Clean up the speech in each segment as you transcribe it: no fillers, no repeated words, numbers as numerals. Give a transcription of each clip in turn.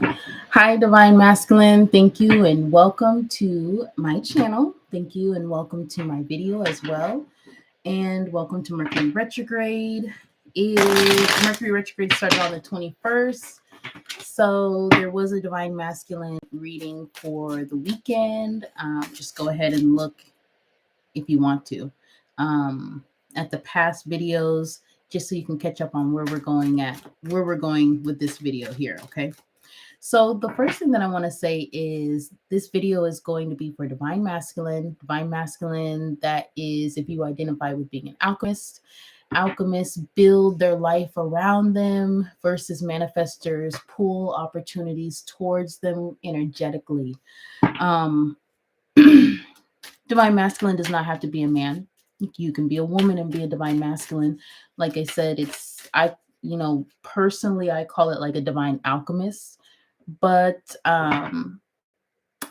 Hi, Divine Masculine. Thank you and welcome to my channel. Thank you and welcome to my video as well. And welcome to Mercury Retrograde. Mercury Retrograde started on the 21st. So there was a Divine Masculine reading for the weekend. Just go ahead and look if you want to at the past videos, just so you can catch up on where we're going with this video here. Okay. So the first thing that I want to say is this video is going to be for Divine Masculine. Divine Masculine, that is if you identify with being an alchemist. Alchemists build their life around them versus manifestors pull opportunities towards them energetically. Um, Divine Masculine does not have to be a man. You can be a woman and be a Divine Masculine. Like I said, personally, I call it like a Divine Alchemist, but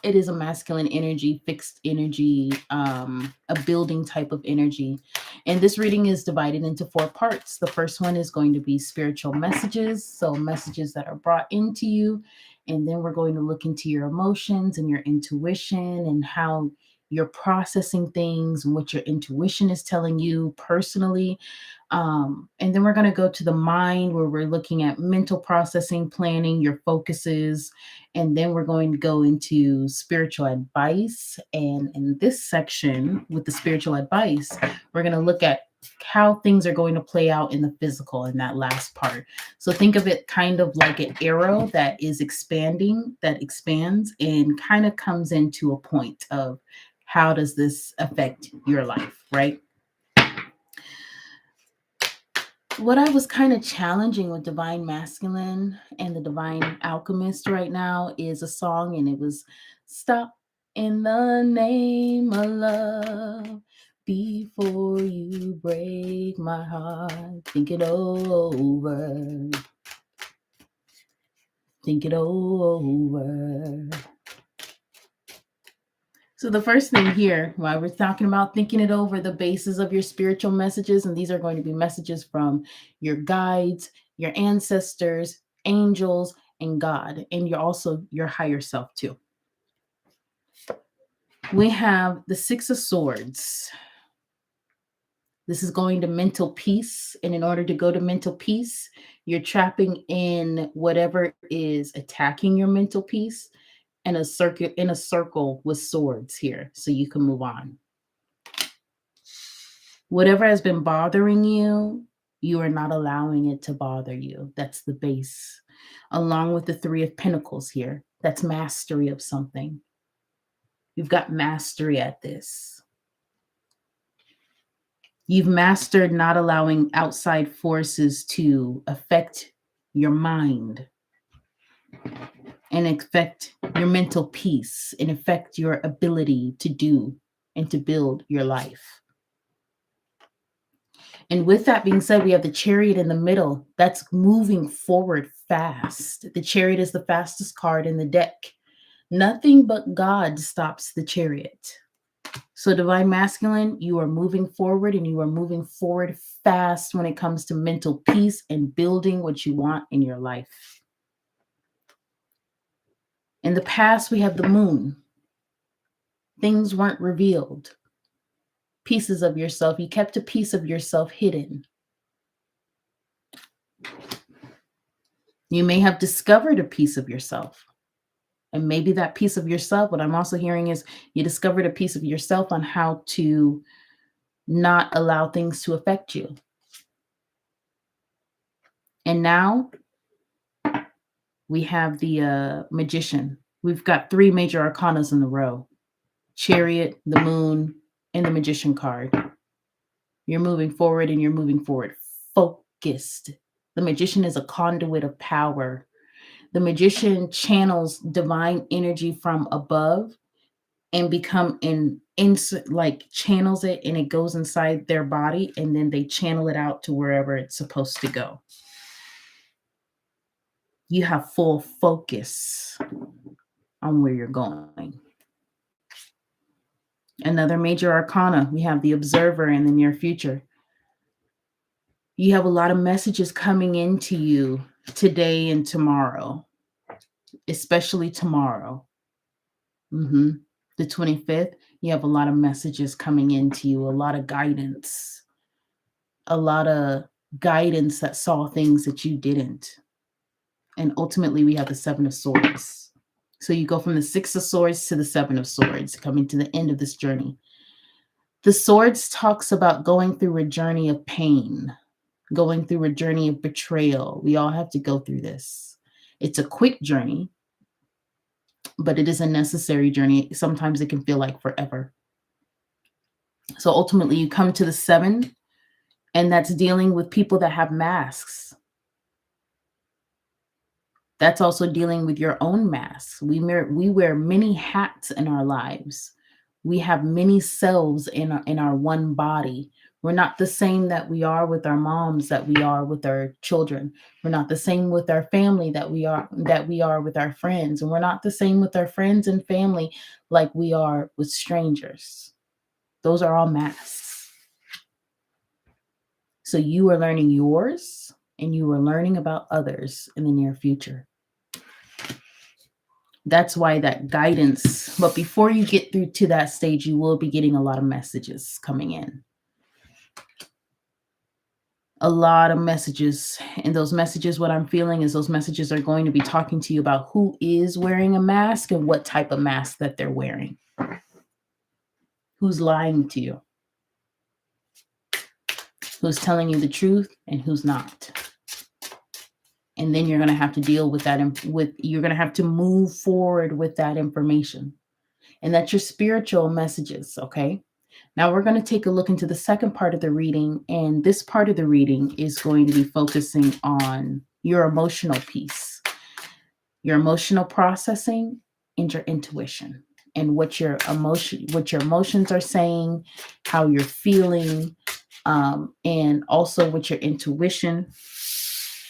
it is a masculine energy, fixed energy, a building type of energy. And this reading is divided into four parts. The first one is going to be spiritual messages, so messages that are brought into you. And then we're going to look into your emotions and your intuition and how you're processing things and what your intuition is telling you personally. And then we're going to go to the mind where we're looking at mental processing, planning, your focuses. And then we're going to go into spiritual advice. And in this section with the spiritual advice, we're going to look at how things are going to play out in the physical in that last part. So think of it kind of like an arrow that is expanding, that expands and kind of comes into a point of how does this affect your life, right? What I was kind of challenging with Divine Masculine and the Divine Alchemist right now is a song, and it was Stop in the Name of Love Before You Break My Heart. Think it over. Think it over. So the first thing here, while we're talking about thinking it over, the basis of your spiritual messages, and these are going to be messages from your guides, your ancestors, angels, and God, and you're also your higher self too. We have the Six of Swords. This is going to mental peace, and in order to go to mental peace, you're trapping in whatever is attacking your mental peace in a circle with swords here, so you can move on. Whatever has been bothering you, you are not allowing it to bother you. That's the base. Along with the Three of Pentacles here, that's mastery of something. You've got mastery at this. You've mastered not allowing outside forces to affect your mind and affect your mental peace and affect your ability to do and to build your life. And with that being said, we have the Chariot in the middle. That's moving forward fast. The Chariot is the fastest card in the deck. Nothing but God stops the Chariot. So Divine Masculine, you are moving forward, and you are moving forward fast when it comes to mental peace and building what you want in your life. In the past, we have the Moon. Things weren't revealed. Pieces of yourself. You kept a piece of yourself hidden. You may have discovered a piece of yourself. And maybe that piece of yourself, what I'm also hearing is you discovered a piece of yourself on how to not allow things to affect you. And now we have the Magician. We've got three major arcanas in a row. Chariot, the Moon, and the Magician card. You're moving forward, and you're moving forward focused. The Magician is a conduit of power. The Magician channels divine energy from above and channels it, and it goes inside their body, and then they channel it out to wherever it's supposed to go. You have full focus on where you're going. Another major arcana, we have the Observer in the near future. You have a lot of messages coming into you today and tomorrow. especially tomorrow. The 25th, you have a lot of messages coming into you, a lot of guidance, that saw things that you didn't. And ultimately, we have the Seven of Swords. So you go from the Six of Swords to the Seven of Swords, coming to the end of this journey. The Swords talks about going through a journey of pain, going through a journey of betrayal. We all have to go through this. It's a quick journey, but it is a necessary journey. Sometimes it can feel like forever. So ultimately, you come to the Seven, and that's dealing with people that have masks. That's also dealing with your own masks. We wear many hats in our lives. We have many selves in our one body. We're not the same that we are with our moms, that we are with our children. We're not the same with our family that we are with our friends. And we're not the same with our friends and family like we are with strangers. Those are all masks. So you are learning yours, and you are learning about others in the near future. That's why that guidance, but before you get through to that stage, you will be getting a lot of messages coming in. A lot of messages. And those messages, what I'm feeling is those messages are going to be talking to you about who is wearing a mask and what type of mask that they're wearing. Who's lying to you? Who's telling you the truth and who's not? And then you're going to have to deal with that. You're going to have to move forward with that information. And that's your spiritual messages, okay? Now we're going to take a look into the second part of the reading. And this part of the reading is going to be focusing on your emotional piece, your emotional processing, and your intuition, and what your emotions are saying, how you're feeling, and also what your intuition.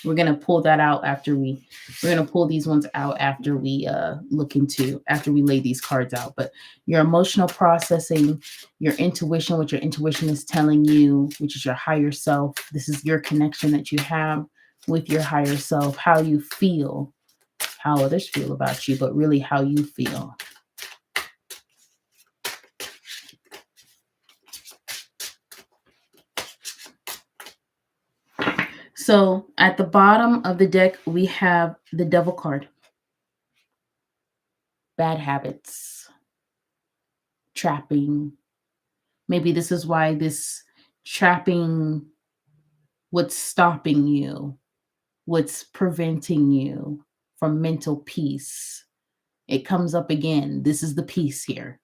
We're going to pull that out we're going to pull these ones out after we lay these cards out. But your emotional processing, your intuition, what your intuition is telling you, which is your higher self. This is your connection that you have with your higher self, how you feel, how others feel about you, but really how you feel. So at the bottom of the deck, we have the Devil card. Bad habits, trapping. Maybe this is why this trapping, what's stopping you, what's preventing you from mental peace. It comes up again. This is the peace here.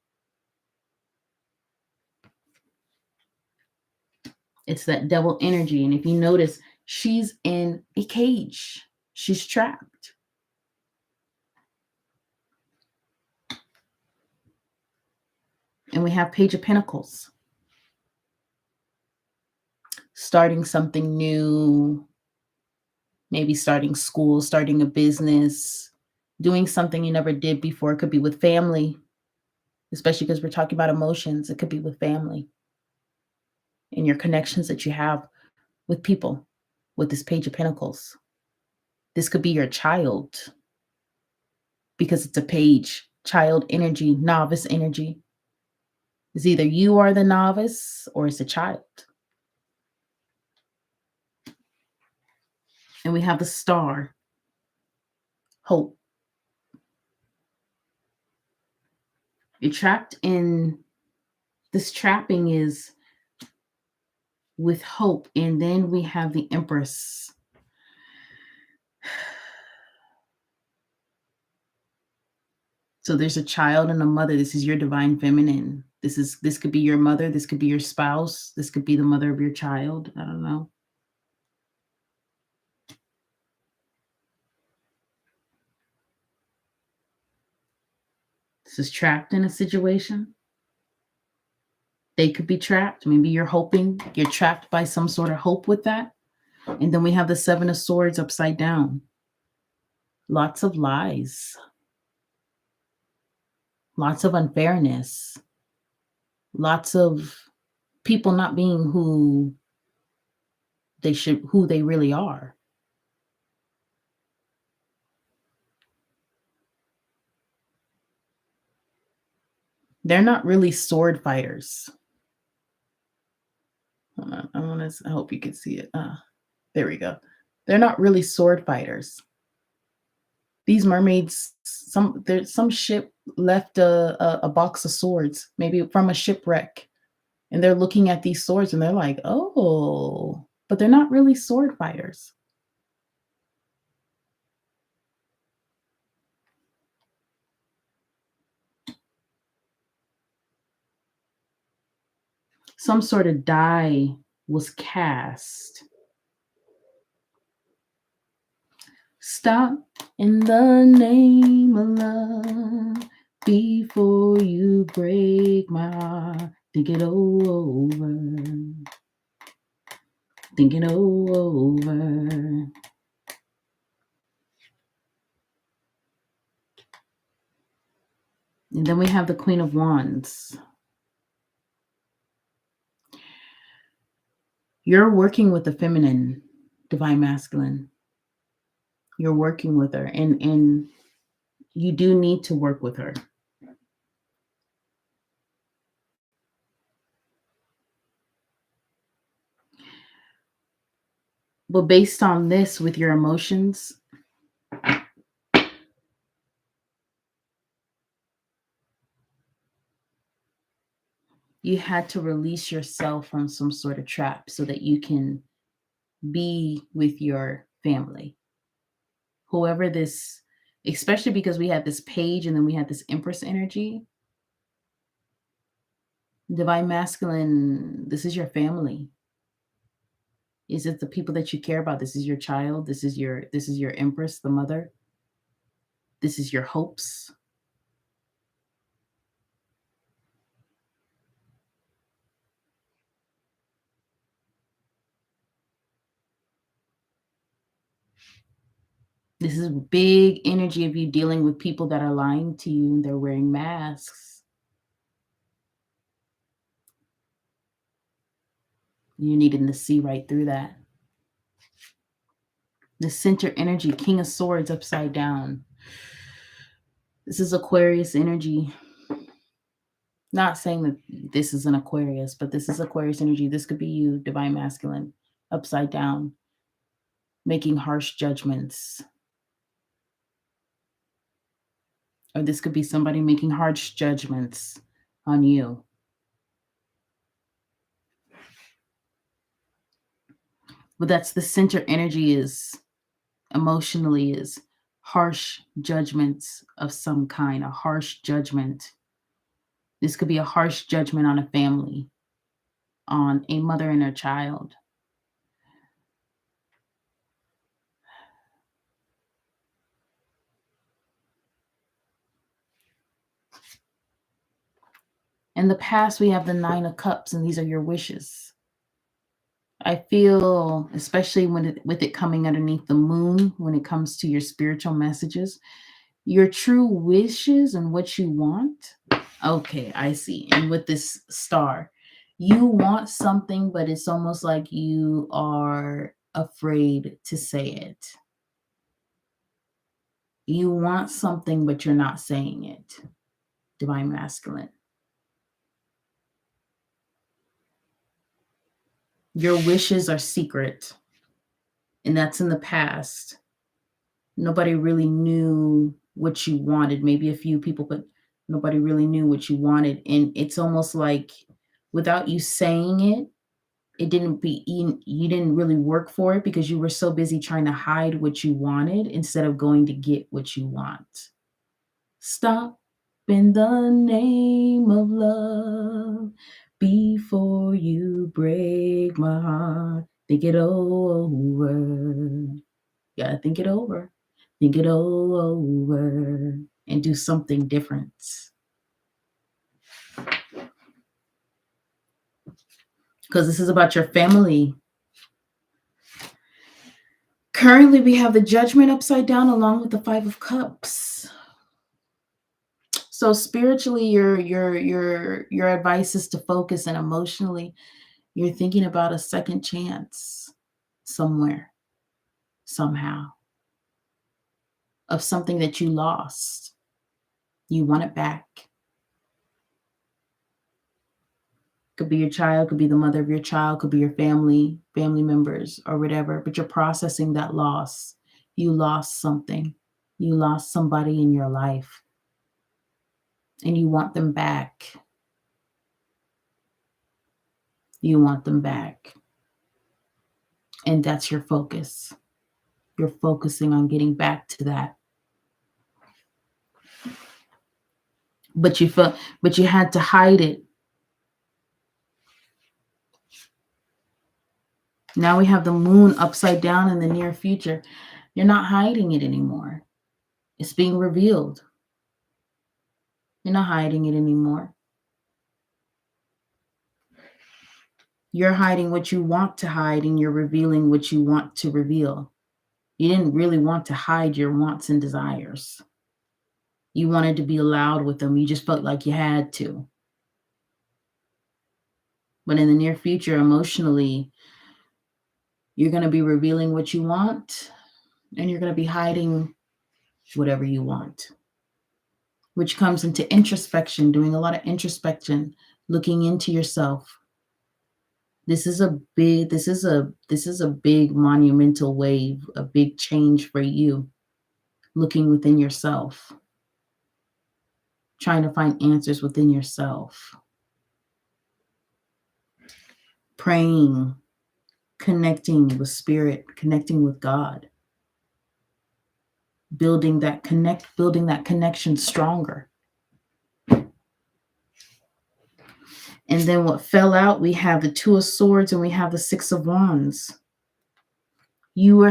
It's that devil energy. And if you notice, she's in a cage. She's trapped. And we have Page of Pentacles. Starting something new, maybe starting school, starting a business, doing something you never did before. It could be with family, especially because we're talking about emotions. It could be with family and your connections that you have with people with this Page of Pentacles. This could be your child because it's a page, child energy, novice energy. It's either you are the novice or it's a child. And we have the Star, hope. You're trapped in this trapping is with hope. And then we have the Empress. So there's a child and a mother. This is your divine feminine. This could be your mother. This could be your spouse. This could be the mother of your child. I don't know. This is trapped in a situation. They could be trapped. Maybe you're trapped by some sort of hope with that. And then we have the Seven of Swords upside down. Lots of lies. Lots of unfairness. Lots of people not being who they really are. They're not really sword fighters. Hold on, I hope you can see it. There we go. They're not really sword fighters. These mermaids, some ship left a box of swords, maybe from a shipwreck, and they're looking at these swords and they're like, oh, but they're not really sword fighters. Some sort of die was cast. Stop in the name of love before you break my heart. Think it over. Think it over. And then we have the Queen of Wands. You're working with the feminine, divine masculine. You're working with her, and you do need to work with her. But based on this, with your emotions, you had to release yourself from some sort of trap so that you can be with your family. Whoever this, especially because we had this page and then we had this Empress energy. Divine masculine, this is your family. Is it the people that you care about? This is your child. This is your Empress, the mother. This is your hopes. This is big energy of you dealing with people that are lying to you and they're wearing masks. You're needing to see right through that. The center energy, King of Swords upside down. This is Aquarius energy. Not saying that this is an Aquarius, but this is Aquarius energy. This could be you, divine masculine, upside down, making harsh judgments. Or this could be somebody making harsh judgments on you. But that's the center energy, is emotionally, is harsh judgments of some kind, a harsh judgment. This could be a harsh judgment on a family, on a mother and her child. In the past, we have the Nine of Cups, and these are your wishes. I feel, especially with it coming underneath the moon, when it comes to your spiritual messages, your true wishes and what you want. Okay, I see. And with this star, you want something, but it's almost like you are afraid to say it. You want something, but you're not saying it. Divine masculine. Your wishes are secret, and that's in the past. Nobody really knew what you wanted. Maybe a few people, but nobody really knew what you wanted. And it's almost like without you saying it, you didn't really work for it because you were so busy trying to hide what you wanted instead of going to get what you want. Stop in the name of love before you break my heart. Think it over. You gotta think it over. Think it over and do something different. Because this is about your family. Currently, we have the Judgment upside down along with the Five of Cups. So spiritually, your advice is to focus, and emotionally, you're thinking about a second chance somewhere, somehow, of something that you lost. You want it back. Could be your child, could be the mother of your child, could be your family members or whatever, but you're processing that loss. You lost something. You lost somebody in your life and you want them back. You want them back. And that's your focus. You're focusing on getting back to that. But you had to hide it. Now we have the moon upside down in the near future. You're not hiding it anymore. It's being revealed. You're not hiding it anymore. You're hiding what you want to hide and you're revealing what you want to reveal. You didn't really want to hide your wants and desires. You wanted to be allowed with them. You just felt like you had to. But in the near future, emotionally, you're going to be revealing what you want and you're going to be hiding whatever you want, which comes into introspection, doing a lot of introspection, looking into yourself. This is a big monumental wave, a big change for you, looking within yourself, trying to find answers within yourself, praying, connecting with spirit, connecting with God, building that connection stronger. And then what fell out, we have the Two of Swords and we have the Six of Wands. You were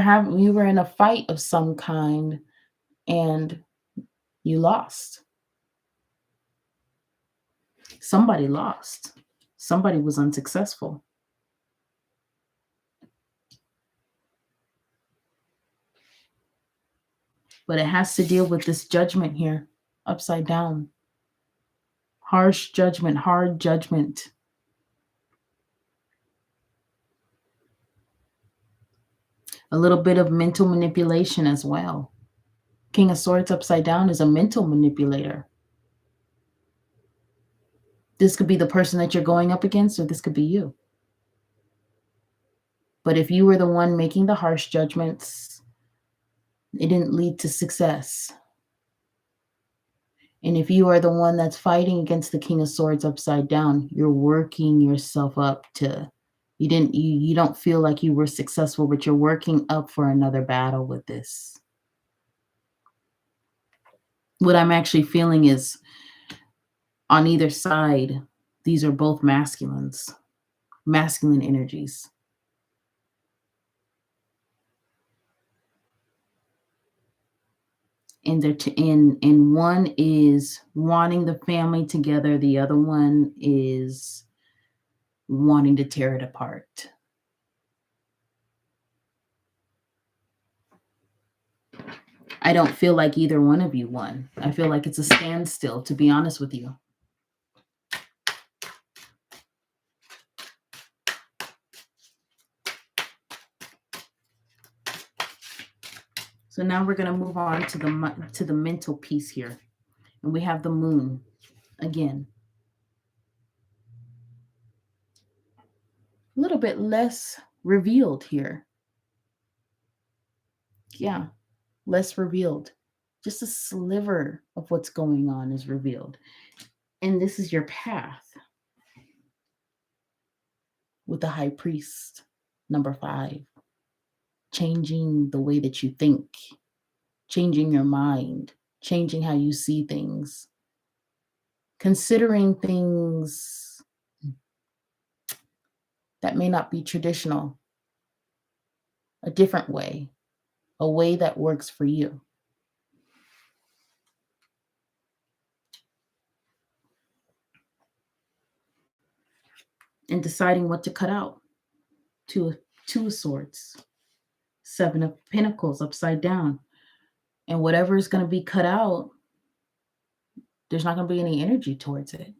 in a fight of some kind and you lost. Somebody lost. Somebody was unsuccessful. But it has to deal with this judgment here, upside down. Harsh judgment, hard judgment. A little bit of mental manipulation as well. King of Swords upside down is a mental manipulator. This could be the person that you're going up against, or this could be you. But if you were the one making the harsh judgments, it didn't lead to success. And if you are the one that's fighting against the King of Swords upside down, you're working yourself up to, you don't feel like you were successful, but you're working up for another battle with this. What I'm actually feeling is on either side, these are both masculine energies. And and one is wanting the family together. The other one is wanting to tear it apart. I don't feel like either one of you won. I feel like it's a standstill, to be honest with you. So now we're going to move on to the mental piece here. And we have the moon again. A little bit less revealed here. Yeah, less revealed. Just a sliver of what's going on is revealed. And this is your path with the High Priest, number 5. Changing the way that you think, changing your mind, changing how you see things, considering things that may not be traditional, a different way, a way that works for you. And deciding what to cut out. Two of Swords, 7 of Pentacles upside down. And whatever is going to be cut out, there's not going to be any energy towards it.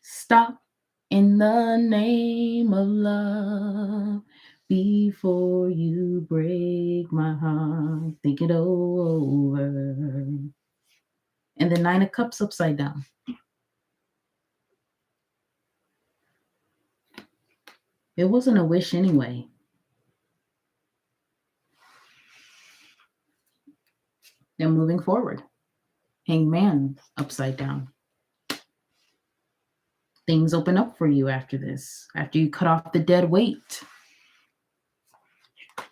Stop in the name of love before you break my heart. Think it over. And the 9 of Cups upside down. It wasn't a wish anyway. Now moving forward. Hangman upside down. Things open up for you after this, after you cut off the dead weight.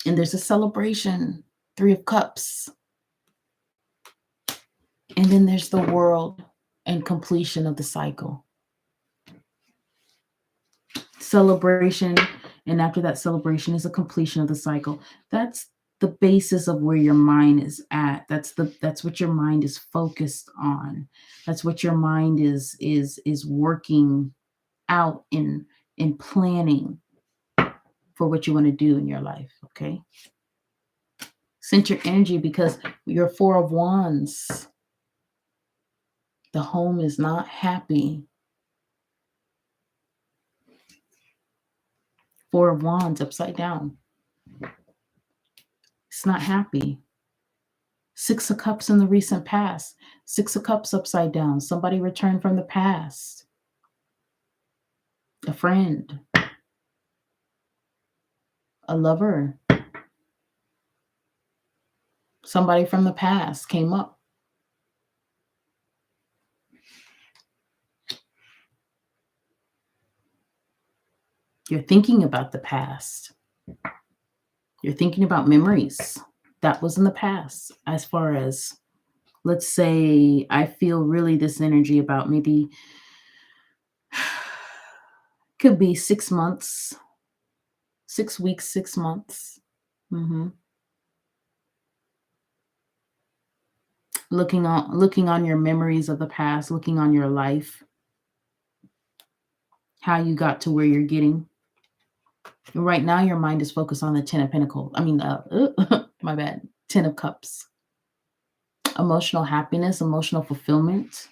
And there's a celebration. 3 of Cups. And then there's the world and completion of the cycle. Celebration. And after that celebration is a completion of the cycle. That's the basis of where your mind is at. That's what your mind is focused on. That's what your mind is working out in planning for what you want to do in your life. Okay. Center energy, because you're 4 of Wands. The home is not happy. 4 of Wands upside down. It's not happy. 6 of Cups in the recent past. 6 of Cups upside down. Somebody returned from the past. A friend. A lover. Somebody from the past came up. You're thinking about the past. You're thinking about memories that was in the past. As far as, let's say, I feel really this energy about maybe, could be 6 months, 6 weeks, 6 months. Looking on your memories of the past, looking on your life, how you got to where you're getting. And right now, your mind is focused on the 10 of Pentacles. My bad. 10 of Cups. Emotional happiness, emotional fulfillment.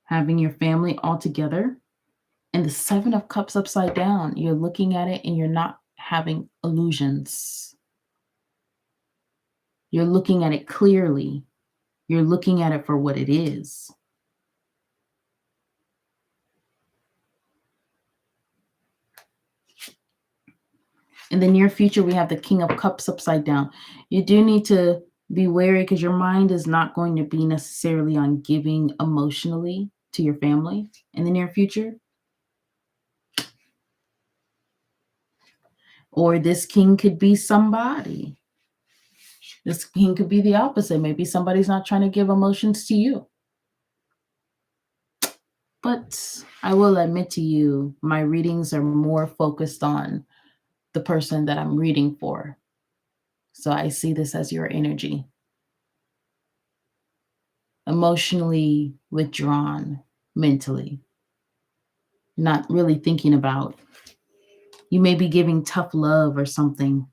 Having your family all together. And the 7 of Cups upside down. You're looking at it and you're not having illusions. You're looking at it clearly. You're looking at it for what it is. In the near future, we have the King of Cups upside down. You do need to be wary because your mind is not going to be necessarily on giving emotionally to your family in the near future. Or this king could be somebody. This king could be the opposite. Maybe somebody's not trying to give emotions to you. But I will admit to you, my readings are more focused on the person that I'm reading for. So I see this as your energy. Emotionally withdrawn, mentally. Not really thinking about. You may be giving tough love or something.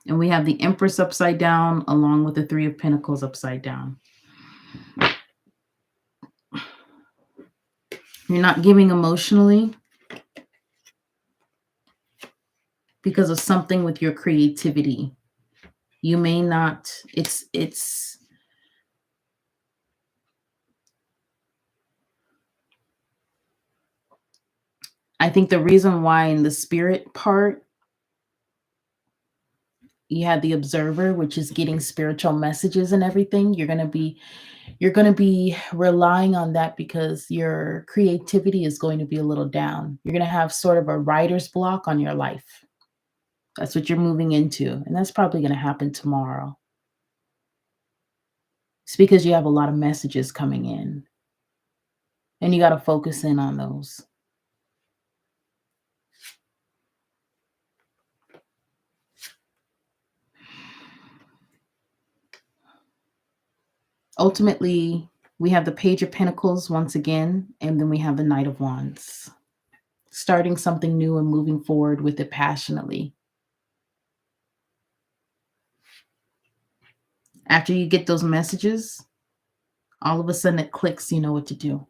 And we have the Empress upside down along with the 3 of Pentacles upside down. You're not giving emotionally because of something with your creativity. You may not, I think the reason why in the spirit part, you had the observer, which is getting spiritual messages and everything. You're going to be relying on that because your creativity is going to be a little down. You're going to have sort of a writer's block on your life. That's what you're moving into. And that's probably going to happen tomorrow. It's because you have a lot of messages coming in. And you got to focus in on those. Ultimately, we have the Page of Pentacles once again, and then we have the Knight of Wands. Starting something new and moving forward with it passionately. After you get those messages, all of a sudden it clicks, you know what to do.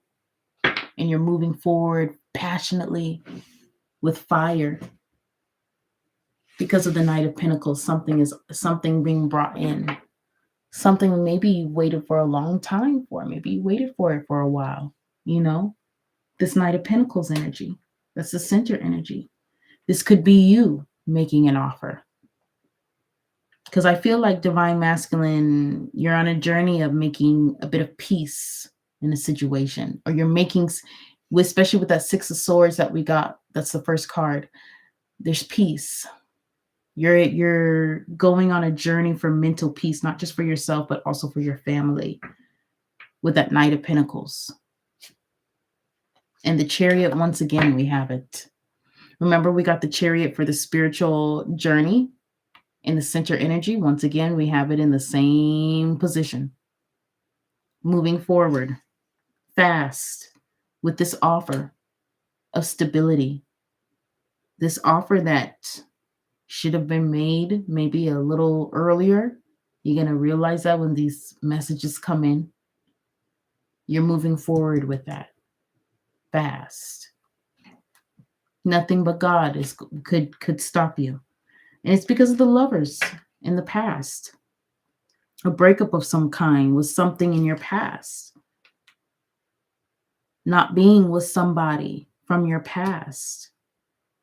And you're moving forward passionately with fire. Because of the Knight of Pentacles, something being brought in. something maybe you waited for a long time for. Maybe you waited for it for a while, you know? This Knight of Pentacles energy. That's the center energy. This could be you making an offer. Because I feel like Divine Masculine, you're on a journey of making a bit of peace in a situation. Or you're making, especially with that Six of Swords that we got, that's the first card, there's peace. You're going on a journey for mental peace, not just for yourself, but also for your family with that Knight of Pentacles. And the Chariot, once again, we have it. Remember, we got the Chariot for the spiritual journey in the center energy. Once again, we have it in the same position. Moving forward, fast, with this offer of stability. This offer that should have been made maybe a little earlier. You're going to realize that when these messages come in. You're moving forward with that. Fast. Nothing but God could stop you. And it's because of the lovers in the past. A breakup of some kind with something in your past. Not being with somebody from your past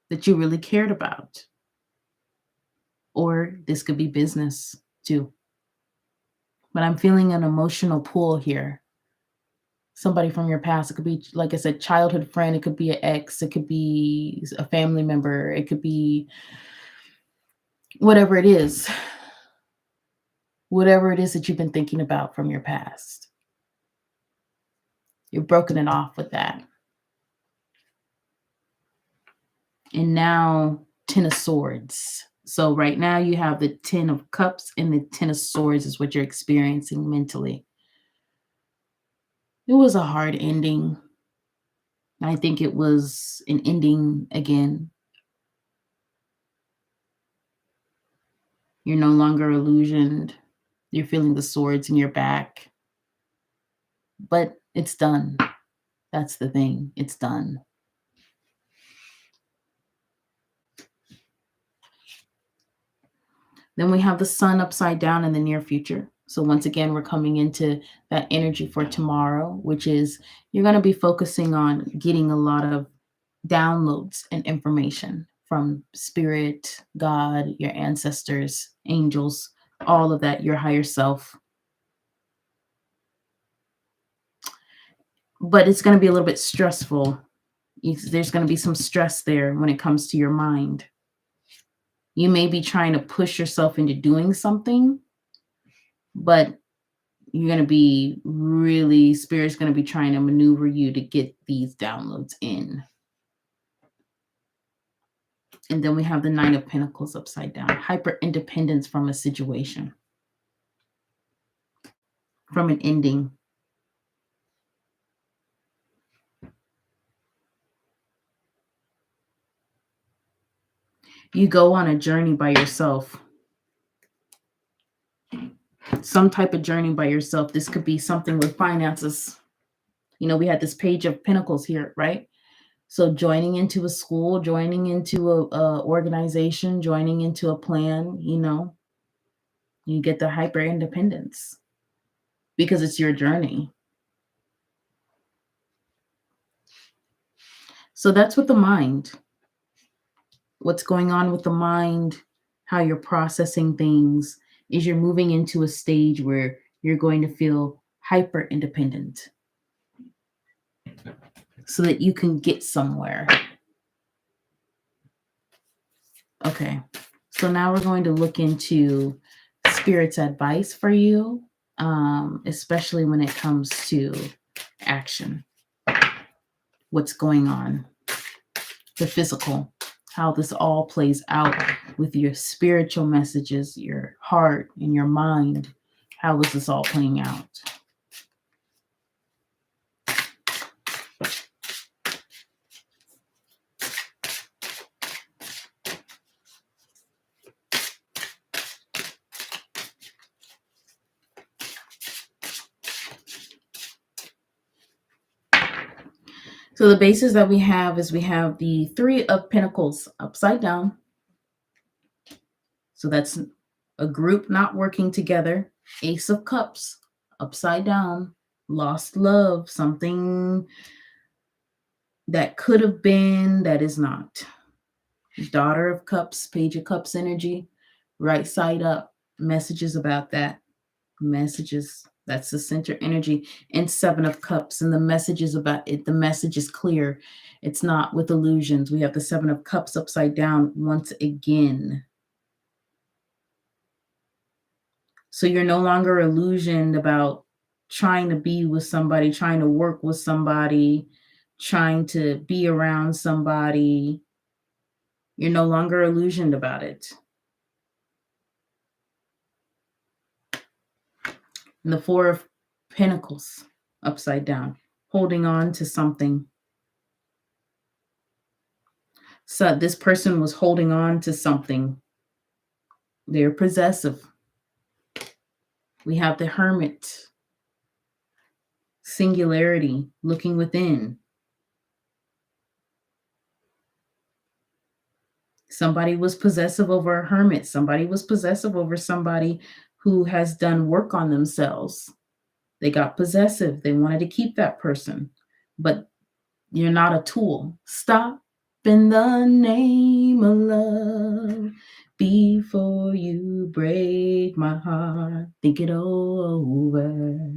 that you really cared about. Or this could be business too. But I'm feeling an emotional pull here. Somebody from your past. It could be, like I said, childhood friend. It could be an ex. It could be a family member. It could be whatever it is. Whatever it is that you've been thinking about from your past. You've broken it off with that. And now, Ten of Swords. So right now you have the Ten of Cups and the Ten of Swords is what you're experiencing mentally. It was a hard ending. I think it was an ending again. You're no longer illusioned. You're feeling the swords in your back. But it's done. That's the thing. It's done. Then we have the sun upside down in the near future. So once again, we're coming into that energy for tomorrow, which is you're going to be focusing on getting a lot of downloads and information from spirit, God, your ancestors, angels, all of that, your higher self. But it's going to be a little bit stressful. There's going to be some stress there when it comes to your mind. You may be trying to push yourself into doing something, but you're going to be really, Spirit's going to be trying to maneuver you to get these downloads in. And then we have the Nine of Pentacles upside down. Hyper independence from a situation. From an ending. You go on a journey by yourself. Some type of journey by yourself. This could be something with finances. You know, we had this Page of Pentacles here, right? So joining into a school, joining into a organization, joining into a plan, you know, you get the hyper independence because it's your journey. So that's with the mind. What's going on with the mind, how you're processing things, is you're moving into a stage where you're going to feel hyper independent so that you can get somewhere. Okay, so now we're going to look into Spirit's advice for you, especially when it comes to action. What's going on? The physical, how this all plays out with your spiritual messages, your heart and your mind. How is this all playing out? So the basis that we have is we have the Three of Pentacles upside down. So that's a group not working together. Ace of Cups, upside down, lost love, something that could have been, that is not. Daughter of Cups, Page of Cups energy, right side up, messages about that. Messages, that's the center energy. And Seven of Cups, and the message is about it. The message is clear. It's not with illusions. We have the Seven of Cups upside down once again. So you're no longer illusioned about trying to be with somebody, trying to work with somebody, trying to be around somebody. You're no longer illusioned about it. And the Four of Pentacles upside down, holding on to something. So this person was holding on to something. They're possessive. We have the Hermit, singularity, looking within. Somebody was possessive over a hermit. Somebody was possessive over somebody who has done work on themselves. They got possessive. They wanted to keep that person. But you're not a tool. Stop in the name of love before you break my heart. Think it over.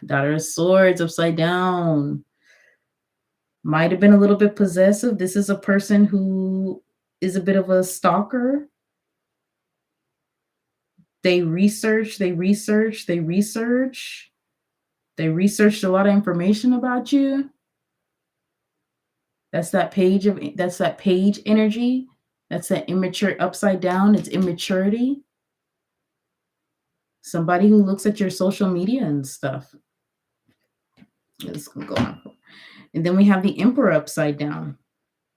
Daughter of Swords upside down. Might have been a little bit possessive. This is a person who is a bit of a stalker. They researched a lot of information about you. That's that page energy. That's that immature upside down. It's immaturity. Somebody who looks at your social media and stuff. This can go on. And then we have the Emperor upside down.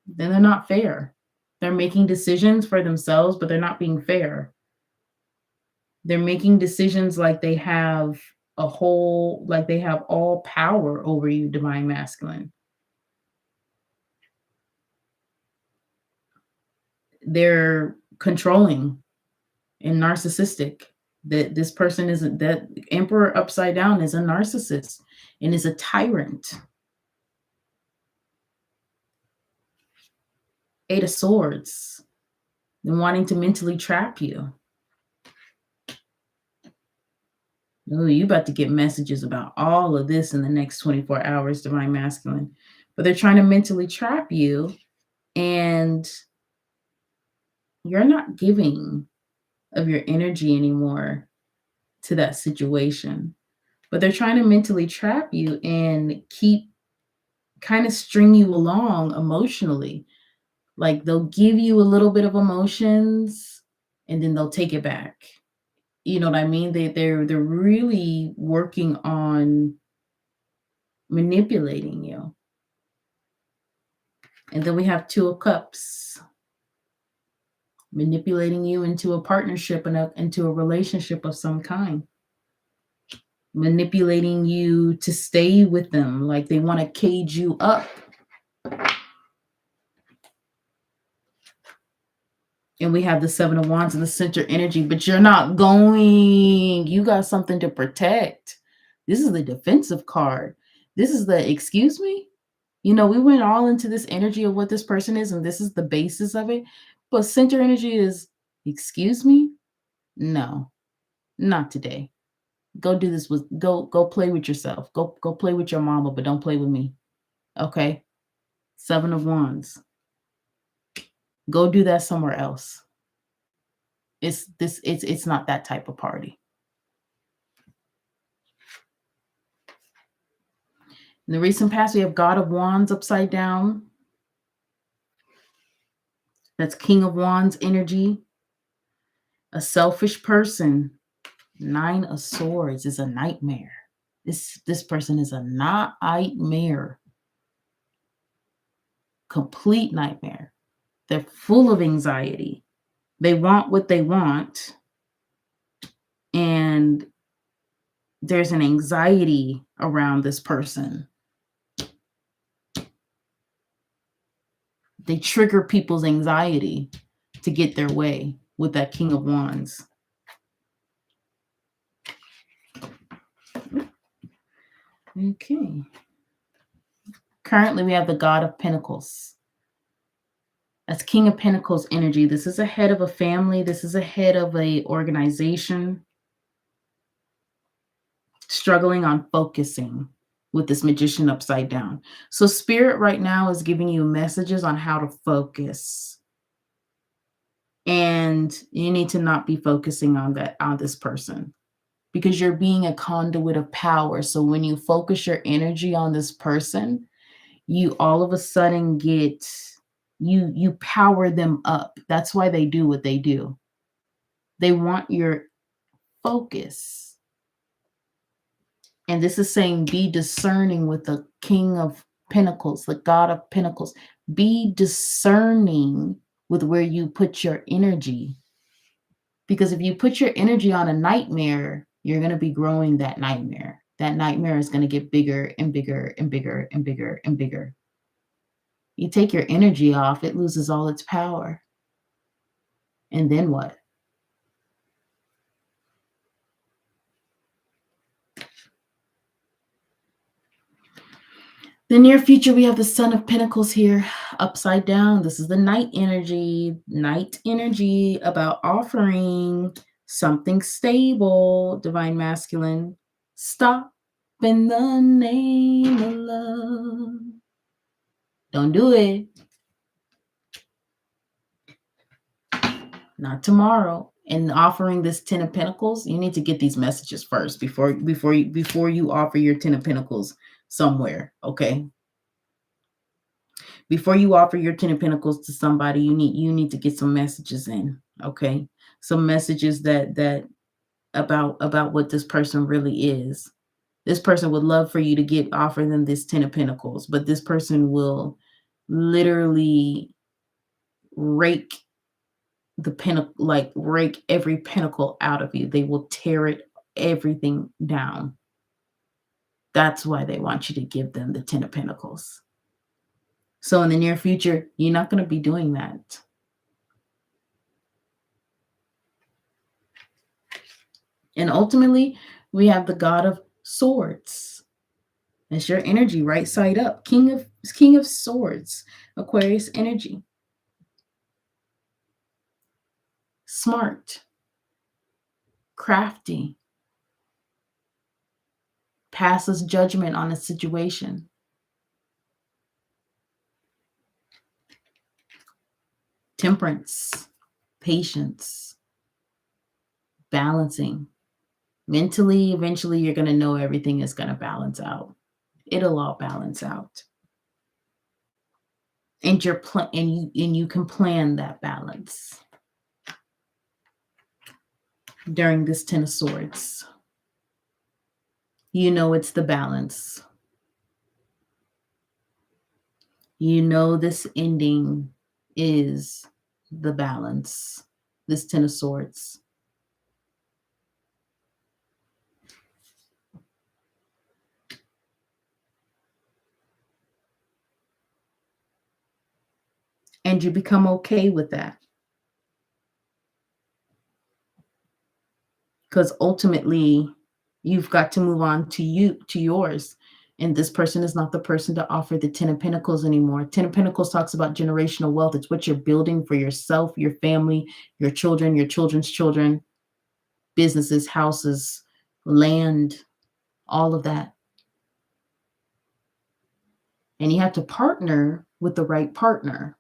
Then they're not fair. They're making decisions for themselves, but they're not being fair. They're making decisions like they have all power over you, Divine Masculine. They're controlling and narcissistic. This person isn't, that Emperor upside down is a narcissist and is a tyrant. Eight of Swords, and wanting to mentally trap you. Oh, you about to get messages about all of this in the next 24 hours, Divine Masculine. But they're trying to mentally trap you, and you're not giving of your energy anymore to that situation. But they're trying to mentally trap you and keep kind of string you along emotionally. Like they'll give you a little bit of emotions and then they'll take it back. You know what I mean? They're really working on manipulating you. And then we have Two of Cups, manipulating you into a partnership and into a relationship of some kind. Manipulating you to stay with them, like they want to cage you up. And we have the Seven of Wands in the center energy, but you're not going. You got something to protect. This is the defensive card. This is the, excuse me? You know, we went all into this energy of what this person is, and this is the basis of it. But center energy is, excuse me? No, not today. Go do this with, go play with yourself. Go play with your mama, but don't play with me. Okay? Seven of Wands. Go do that somewhere else. It's not that type of party. In the recent past, we have God of Wands upside down. That's King of Wands energy. A selfish person. Nine of Swords is a nightmare. This person is a nightmare. Complete nightmare. They're full of anxiety. They want what they want. And there's an anxiety around this person. They trigger people's anxiety to get their way with that King of Wands. Okay. Currently, we have the God of Pentacles. That's King of Pentacles energy. This is a head of a family. This is a head of a organization struggling on focusing with this Magician upside down. So Spirit right now is giving you messages on how to focus. And you need to not be focusing on this person, because you're being a conduit of power. So when you focus your energy on this person, you all of a sudden get you power them up. That's why they do what they do. They want your focus. And this is saying be discerning with the King of Pentacles, the God of Pentacles. Be discerning with where you put your energy. Because if you put your energy on a nightmare, you're going to be growing that nightmare. That nightmare is going to get bigger and bigger and bigger and bigger and bigger. You take your energy off, it loses all its power. And then what? The near future, we have the Son of Pentacles here, upside down. This is the night energy about offering something stable, divine masculine. Stop in the name of love. Don't do it. Not tomorrow. And offering this 10 of Pentacles, you need to get these messages first before you offer your 10 of Pentacles somewhere, okay? Before you offer your 10 of Pentacles to somebody, you need to get some messages in, okay? Some messages that about what this person really is. This person would love for you to offer them this 10 of Pentacles, but this person will literally rake rake every pentacle out of you. They will tear everything down. That's why they want you to give them the 10 of Pentacles. So in the near future, you're not going to be doing that. And ultimately, we have the God of Swords. That's your energy, right side up. King of Swords, Aquarius energy. Smart, crafty, passes judgment on a situation. Temperance, patience, balancing. Mentally, eventually you're going to know everything is going to balance out. It'll all balance out. And you can plan that balance during this 10 of Swords. You know it's the balance. You know this ending is the balance. This 10 of Swords. And you become okay with that. Because ultimately, you've got to move on to yours. And this person is not the person to offer the 10 of Pentacles anymore. 10 of Pentacles talks about generational wealth. It's what you're building for yourself, your family, your children, your children's children, businesses, houses, land, all of that. And you have to partner with the right partner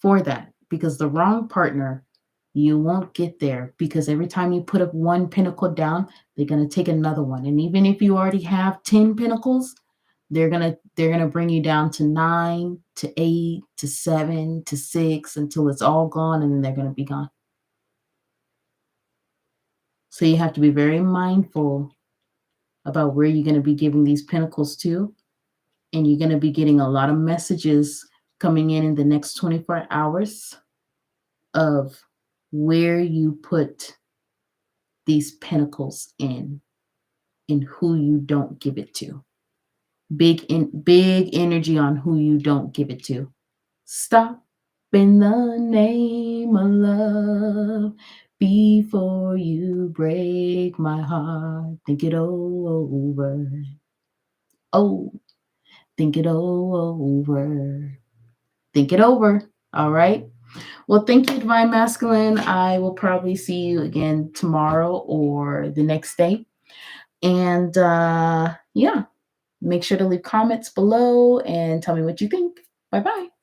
for that, because the wrong partner, you won't get there, because every time you put up one pentacle down, they're going to take another one. And even if you already have 10 pentacles, they're going to bring you down to 9, to 8, to 7, to 6 until it's all gone, and then they're going to be gone. So you have to be very mindful about where you're going to be giving these pentacles to. And you're going to be getting a lot of messages coming in the next 24 hours of where you put these pentacles in and who you don't give it to. Big energy on who you don't give it to. Stop in the name of love before you break my heart. Think it over. Oh, think it over. Think it over. All right. Well, thank you, Divine Masculine. I will probably see you again tomorrow or the next day. And yeah, make sure to leave comments below and tell me what you think. Bye bye.